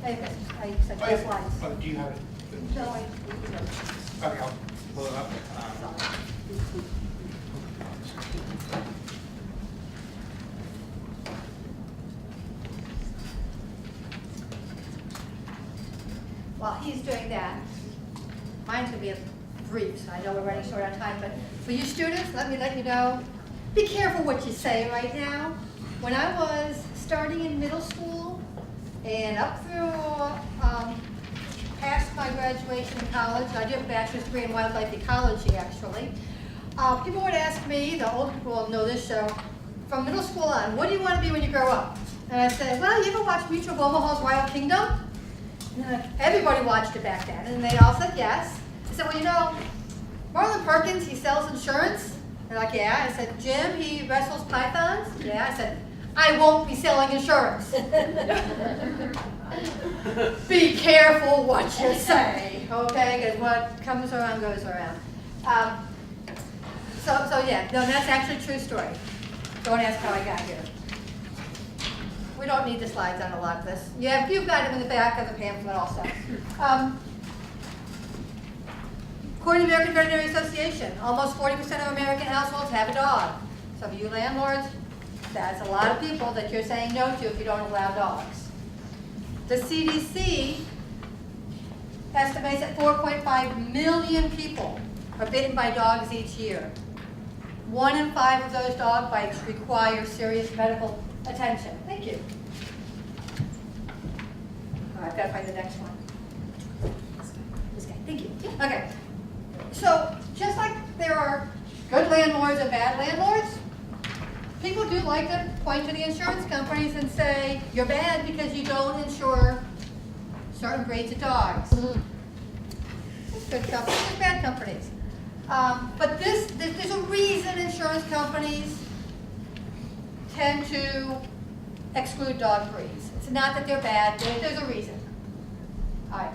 I said just slides. Oh, do you have it? No, Okay, I'll pull it up. While he's doing that, mine's going to be brief, so I know we're running short on time, but for you students, let you know, be careful what you say right now. When I was starting in middle school and up through past my graduation in college, I did a bachelor's degree in wildlife ecology actually, people would ask me, the old people will know this show, from middle school on, what do you want to be when you grow up? And I said, well, you ever watch Mutual of Omaha's Wild Kingdom? Everybody watched it back then, and they all said yes. I said, well, you know, Marlon Perkins, he sells insurance. They're like, yeah. I said, Jim, he wrestles pythons. Yeah. I said, I won't be selling insurance. Be careful what you say, okay? Because what comes around goes around. So yeah, no, that's actually a true story. Don't ask how I got here. We don't need the slides on a lot of this. You've got them in the back of the pamphlet also. According to the American Veterinary Association, almost 40% of American households have a dog. Some of you landlords, that's a lot of people that you're saying no to if you don't allow dogs. The CDC estimates that 4.5 million people are bitten by dogs each year. 1 in 5 of those dog bites require serious medical attention. Thank you. All right, I've got to find the next one. This guy. Thank you. Okay. So just like there are good landlords and bad landlords, people do like to point to the insurance companies and say, you're bad because you don't insure certain breeds of dogs. There's good companies, there's bad companies. But there's a reason insurance companies tend to exclude dog breeds. It's not that they're bad, there's a reason. All right.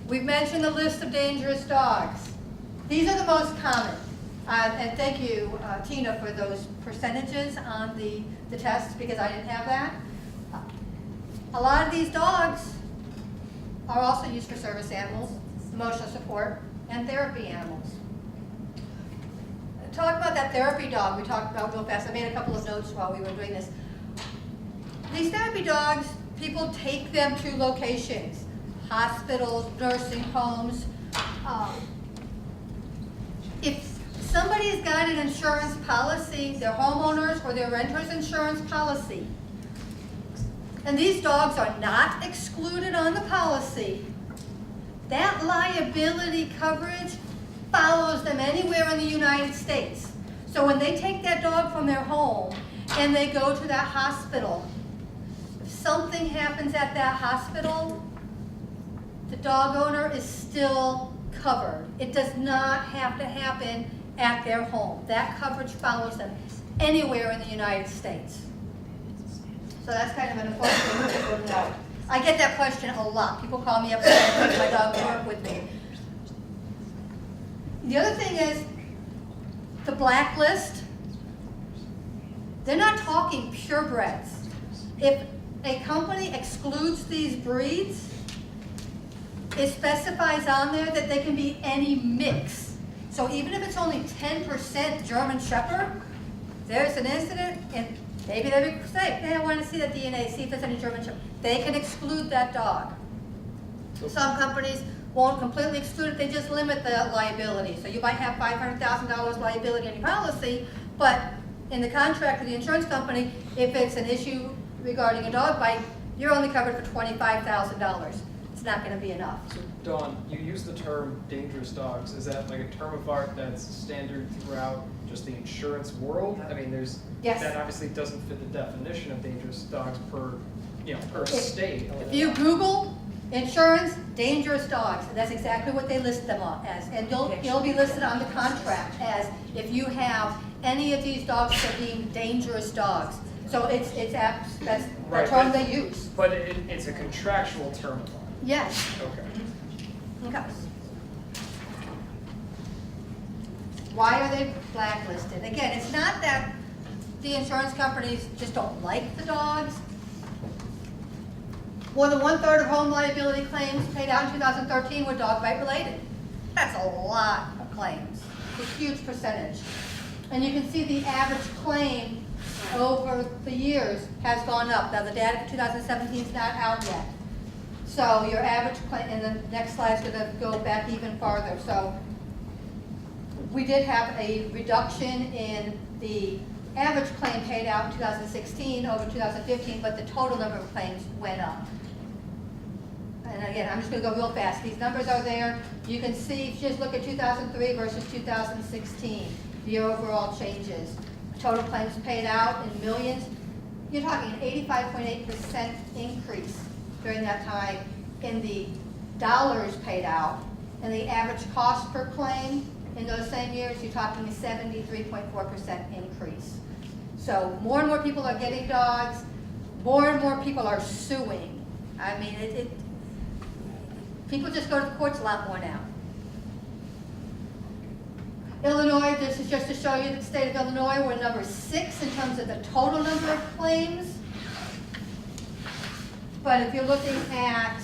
We've mentioned the list of dangerous dogs. These are the most common. And thank you, Tina, for those percentages on the tests, because I didn't have that. A lot of these dogs are also used for service animals, emotional support, and therapy animals. Talk about that therapy dog we talked about real fast. I made a couple of notes while we were doing this. These therapy dogs, people take them to locations, hospitals, nursing homes. If somebody's got an insurance policy, their homeowners or their renter's insurance policy, and these dogs are not excluded on the policy, that liability coverage follows them anywhere in the United States. So when they take that dog from their home and they go to that hospital, if something happens at that hospital, the dog owner is still covered. It does not have to happen at their home. That coverage follows them anywhere in the United States. So that's kind of an important thing to know. I get that question a lot. People call me up and say, my dog will work with me. The other thing is the blacklist. They're not talking purebreds. If a company excludes these breeds, it specifies on there that they can be any mix. So even if it's only 10% German Shepherd, there's an incident, and maybe they would say, hey, I want to see the DNA, see if there's any German Shepherd. They can exclude that dog. Some companies won't completely exclude it, they just limit the liability. So you might have $500,000 liability on your policy, but in the contract with the insurance company, if it's an issue regarding a dog bite, you're only covered for $25,000. It's not going to be enough. So Dawn, you use the term dangerous dogs. Is that like a term of art that's standard throughout just the insurance world? I mean, there's Yes. that obviously doesn't fit the definition of dangerous dogs per state. If you Google insurance, dangerous dogs, and that's exactly what they list them on as. And you'll be listed on the contract as if you have any of these dogs for being dangerous dogs. So that's the Right, term they use. But it's a contractual term of art. Yes. Okay. Okay. Why are they blacklisted? Again, it's not that the insurance companies just don't like the dogs. More than 1/3 of home liability claims paid out in 2013 were dog bite related. That's a lot of claims. It's a huge percentage. And you can see the average claim over the years has gone up. Now the data for 2017 is not out yet. So your average claim, and the next slide is going to go back even farther. So we did have a reduction in the average claim paid out in 2016 over 2015, but the total number of claims went up. And again, I'm just going to go real fast. These numbers are there. You can see, if you just look at 2003 versus 2016, the overall changes. Total claims paid out in millions. You're talking an 85.8% increase during that time in the dollars paid out. And the average cost per claim in those same years, you're talking a 73.4% increase. So more and more people are getting dogs. More and more people are suing. I mean, people just go to the courts a lot more now. Illinois, this is just to show you that the state of Illinois, we're number 6 in terms of the total number of claims. But if you're looking at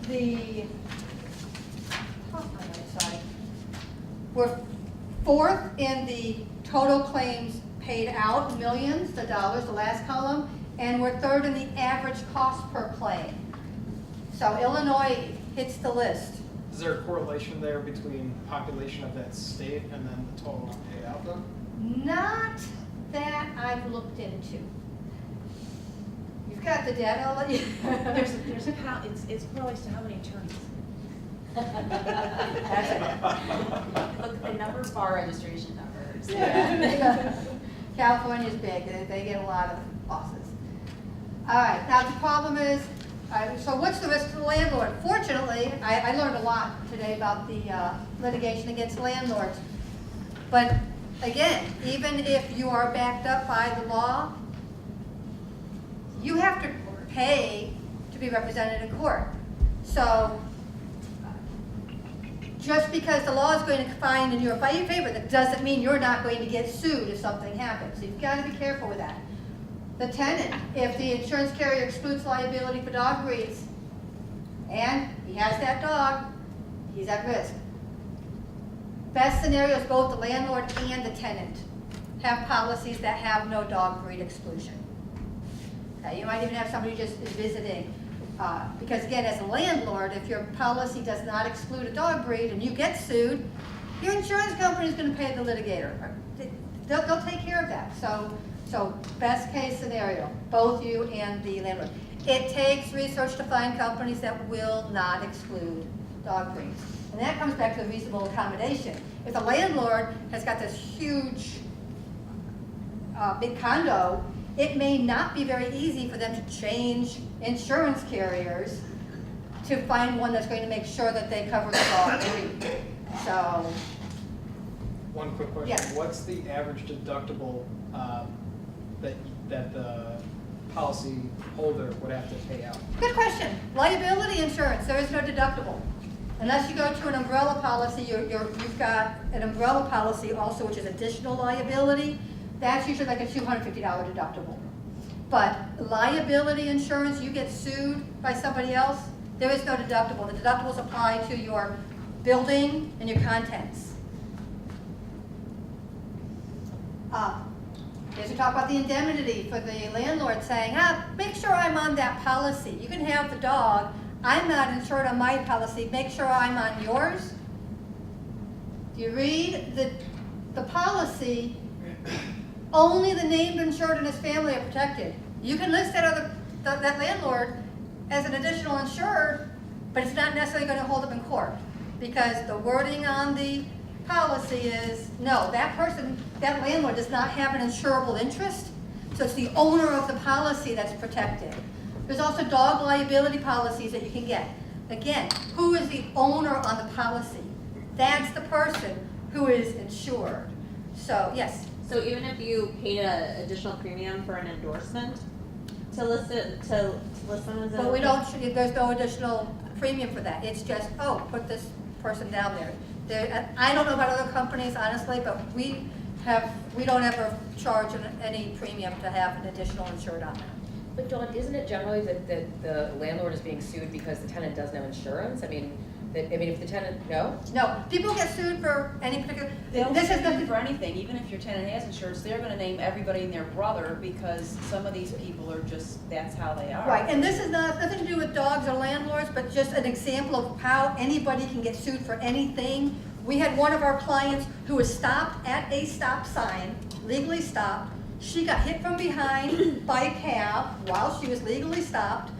the, we're 4th in the total claims paid out, millions, the dollars, the last column, and we're 3rd in the average cost per claim. So Illinois hits the list. Is there a correlation there between the population of that state and then the total paid out though? Not that I've looked into. You've got the data, I'll let you. There's a count, it's correlates to how many attorneys. Look, the number of bar registration numbers. Yeah. California's big, they get a lot of losses. All right, now the problem is, so what's the risk to the landlord? Fortunately, I learned a lot today about the litigation against landlords. But again, even if you are backed up by the law, you have to pay to be represented in court. So just because the law is going to find in your favor, that doesn't mean you're not going to get sued if something happens. So you've got to be careful with that. The tenant, if the insurance carrier excludes liability for dog breeds, and he has that dog, he's at risk. Best scenario is both the landlord and the tenant have policies that have no dog breed exclusion. Okay, you might even have somebody just visiting. Because again, as a landlord, if your policy does not exclude a dog breed and you get sued, your insurance company is going to pay the litigator. They'll take care of that. So best case scenario, both you and the landlord. It takes research to find companies that will not exclude dog breeds. And that comes back to the reasonable accommodation. If the landlord has got this huge big condo, it may not be very easy for them to change insurance carriers to find one that's going to make sure that they cover the dog breed. So, One quick question. Yeah. What's the average deductible that the policy holder would have to pay out? good question. Liability insurance, there is no deductible. Unless you go to an umbrella policy, you've got an umbrella policy also, which is additional liability. That's usually like a $250 deductible. But liability insurance, you get sued by somebody else, there is no deductible. The deductibles apply to your building and your contents. As we talk about the indemnity for the landlord saying, make sure I'm on that policy. You can have the dog. I'm not insured on my policy. Make sure I'm on yours. If you read the policy, only the named insured and his family are protected. You can list that landlord as an additional insured, but it's not necessarily going to hold up in court because the wording on the policy is, no, that landlord does not have an insurable interest, so it's the owner of the policy that's protected. There's also dog liability policies that you can get. Again, who is the owner on the policy? That's the person who is insured. So, yes? So even if you paid an additional premium for an endorsement to list them as a... But we don't, there's no additional premium for that. It's just, put this person down there. I don't know about other companies, honestly, but we don't ever charge any premium to have an additional insured on there. But Dawn, isn't it generally that the landlord is being sued because the tenant doesn't have insurance? I mean, if the tenant, no? No, people get sued for any particular, They'll this sue is you nothing, for anything, even if your tenant has insurance, they're gonna name everybody and their brother, because some of these people are just, that's how they are. right, and this is nothing to do with dogs or landlords, but just an example of how anybody can get sued for anything. We had one of our clients who was stopped at a stop sign, legally stopped. She got hit from behind by a cab while she was legally stopped.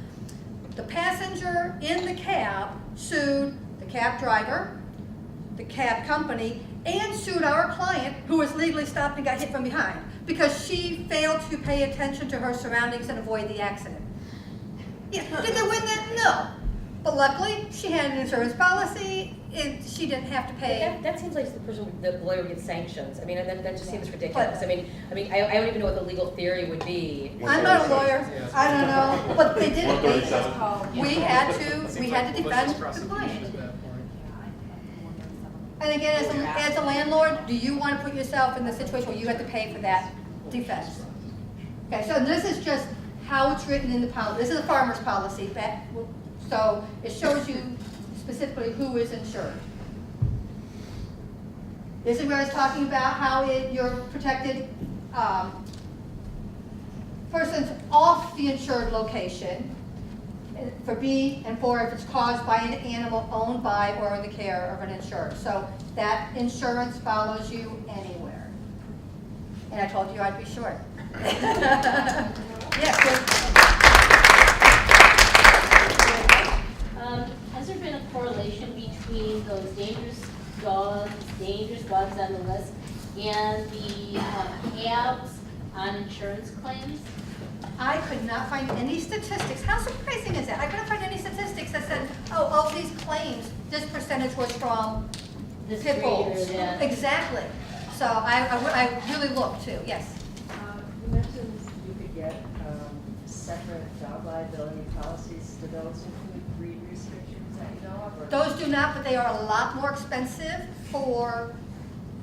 The passenger in the cab sued the cab driver, the cab company, and sued our client who was legally stopped and got hit from behind because she failed to pay attention to her surroundings and avoid the accident. Yeah, did they win that? No. But luckily, she had an insurance policy and she didn't have to pay. That seems like the person, the lawyer gets sanctions. I mean, that just seems ridiculous. But- I don't even know what the legal theory would be. I'm not a lawyer, Yeah. I don't know, but they did it. 137. We had to Seems like defend malicious the prosecution client. at that point. And again, as a landlord, do you want to put yourself in the situation where you have to pay for that defense? Okay, so this is just how it's written in the policy. This is a farmer's policy, so it shows you specifically who is insured. This is where it's talking about how you're protected, persons off the insured location, for B, and for if it's caused by an animal owned by or in the care of an insured. So that insurance follows you anywhere. And I told you I'd be short. Yes, Has there been a correlation between those dangerous bugs on the list and the cabs on insurance claims? I could not find any statistics. How surprising is that? I couldn't find any statistics that said, oh, of these claims, this percentage was from This pit bulls. breed or that? Exactly. So I really looked too, yes. You mentioned you could get separate dog liability policies. Do those include breed restrictions that you know of? Or? Those do not, but they are a lot more expensive for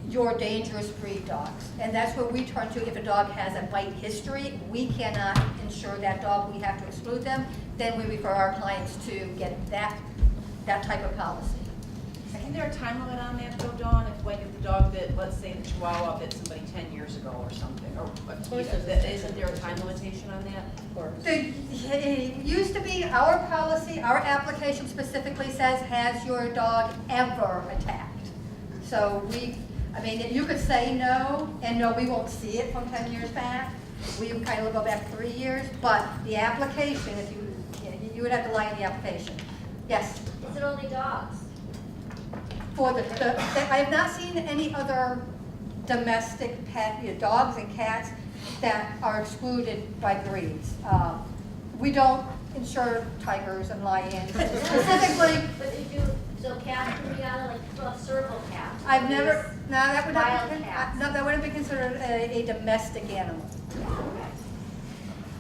your dangerous breed dogs. And that's where we turn to if a dog has a bite history. We cannot insure that dog. We have to exclude them. Then we refer our clients to get that type of policy. Isn't there a time limit on that though, Dawn? If the dog bit, let's say the Chihuahua bit somebody 10 years ago or something, or isn't there a time limitation on that? Of course. It used to be our policy, our application specifically says, has your dog ever attacked? So you could say no, and no, we won't see it from 10 years back. We would kind of go back 3 years, but the application, if you would have to lie in the application. Yes? Is it only dogs? For I have not seen any other domestic pet, dogs and cats that are excluded by breeds. We don't insure tigers and lions specifically. But they do, so cats can be on like a cerebral cat. I've never, no, that would not Wild be, cats. no, that wouldn't be considered a domestic animal.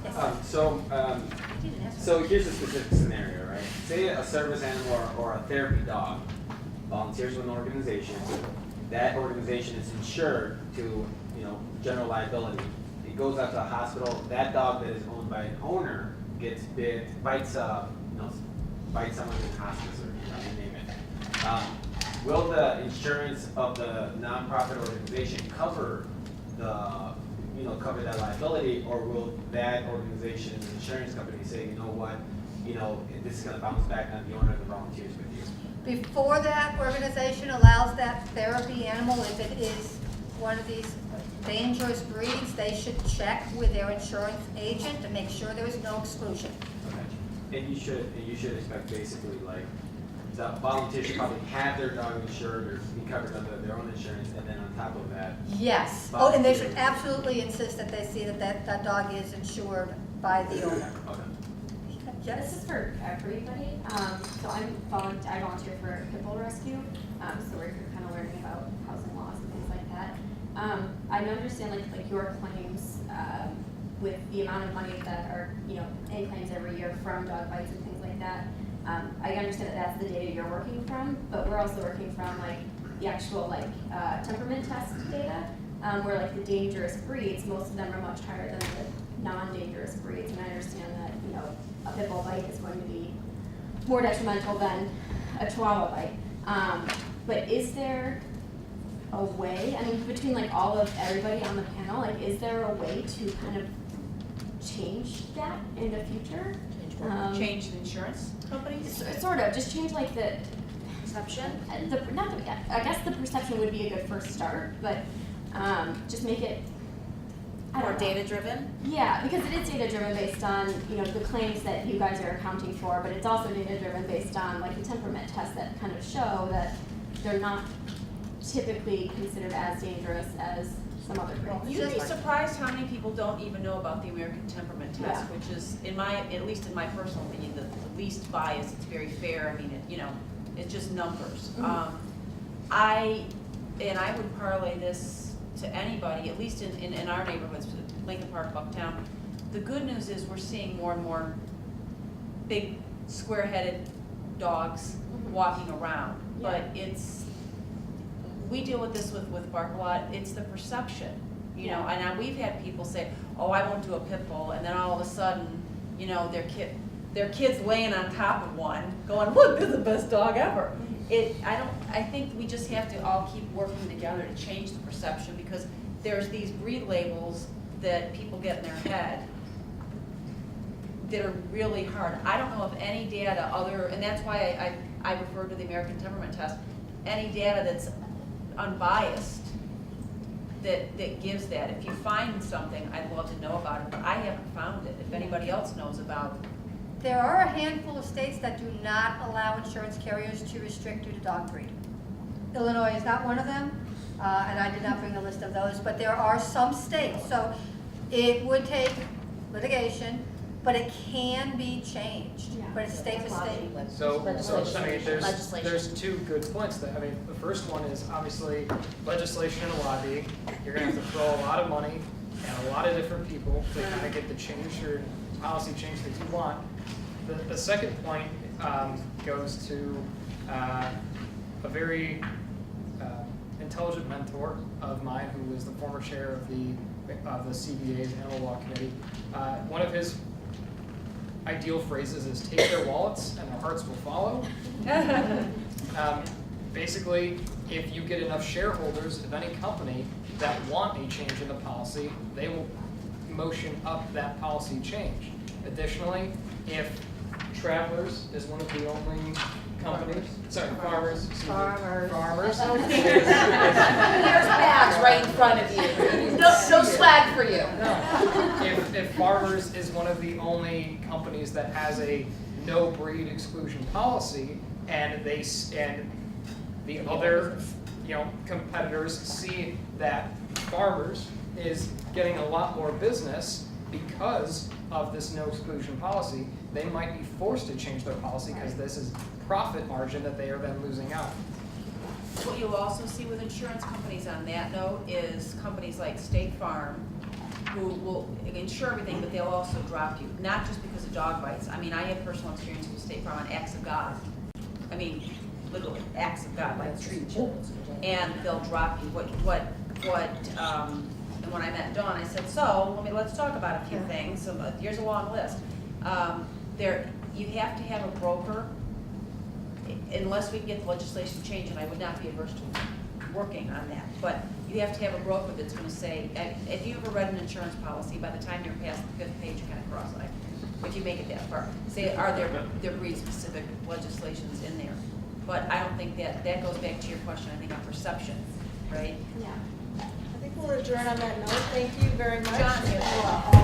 Yes. So here's a specific scenario, right? Say a service animal or a therapy dog volunteers with an organization. That organization is insured to, general liability. It goes out to a hospital. That dog that is owned by an owner gets bit, bites someone in hospice or you name it. Will the insurance of the nonprofit organization cover cover that liability, or will that organization's insurance company say, you know what, this is going to bounce back on the owner that volunteers with you? Before that organization allows that therapy animal, if it is one of these dangerous breeds, they should check with their insurance agent to make sure there is no exclusion. Okay. And you should expect basically like the volunteers should probably have their dog insured or be covered under their own insurance, and then on top of that. Yes. Oh, and they should absolutely insist that they see that dog is insured by the owner. Okay. This Yes. is for everybody. So I volunteer for DePaul Rescue. So we're kind of learning about housing laws and things like that. I understand like your claims with the amount of money that are in claims every year from dog bites and things like that. I understand that that's the data you're working from, but we're also working from like the actual temperament test data, where like the dangerous breeds, most of them are much higher than non-dangerous breeds, and I understand that, you know, a pit bull bite is going to be more detrimental than a Chihuahua bite. But is there a way, I mean, between like all of everybody on the panel, like, is there a way to kind of change that in the future? Change the insurance companies? Sort of, just change like the, Perception? I guess the perception would be a good first start, but just make it, I More don't know. data-driven? Yeah, because it is data driven based on, you know, the claims that you guys are accounting for, but it's also data driven based on like the temperament tests that kind of show that they're not typically considered as dangerous as some other breeds. You'd be surprised how many people don't even know about the American Temperament Test, Yeah. which is, at least in my personal opinion, the least biased. It's very fair. I mean, it's just numbers. Mhm. I would parlay this to anybody, at least in our neighborhoods, Lincoln Park, Bucktown. The good news is we're seeing more and more big square-headed dogs walking around, but we deal with this with Bark a lot. It's the perception, you know. And now we've had people say, "Oh, I won't do a pit bull," and then all of a sudden, you know, their kids laying on top of one, going, "Look, this is the best dog ever." I think we just have to all keep working together to change the perception, because there's these breed labels that people get in their head that are really hard. I don't know of any data and that's why I refer to the American Temperament Test, any data that's unbiased that gives that. If you find something, I'd love to know about it, but I haven't found it. If anybody else knows about it. There are a handful of states that do not allow insurance carriers to restrict due to dog breed. Illinois is not one of them, and I did not bring a list of those, but there are some states. So it would take litigation, but it can be changed. Yeah. But it's state to state. So, I mean, Legislation. there's two good points there. I mean, the first one is obviously legislation and lobbying. You're gonna have to throw a lot of money and a lot of different people to kind of get the change or policy change that you want. The second point goes to a very intelligent mentor of mine who was the former chair of the CBA's Animal Law Committee. One of his ideal phrases is "take their wallets and their hearts will follow." Basically, if you get enough shareholders of any company that want a change in the policy, they will motion up that policy change. Additionally, if Travelers is one of the only companies, farmers. There's bags right in front of you. No swag for you. No. If Farmers is one of the only companies that has a no breed exclusion policy, and the other, you know, competitors see that Farmers is getting a lot more business because of this no exclusion policy, they might be forced to change their policy because this is profit margin that they are then losing out. What you'll also see with insurance companies on that note is companies like State Farm, who will insure everything, but they'll also drop you, not just because of dog bites. I mean, I have personal experience with State Farm on acts of God. I mean, literally, acts of God, like treat you. And they'll drop you. And when I met Dawn, I said, so, let's talk about a few things. So here's a long list. You have to have a broker, unless we can get the legislation changed, and I would not be averse to working on that. But you have to have a broker that's going to say, if you ever read an insurance policy, by the time you're past the 5th page, you're kind of cross-eyed. If you make it that far, say, are there breed-specific legislations in there? But I don't think that goes back to your question. I think on perception, right? Yeah. I think we'll adjourn on that note. Thank you very much. John, It was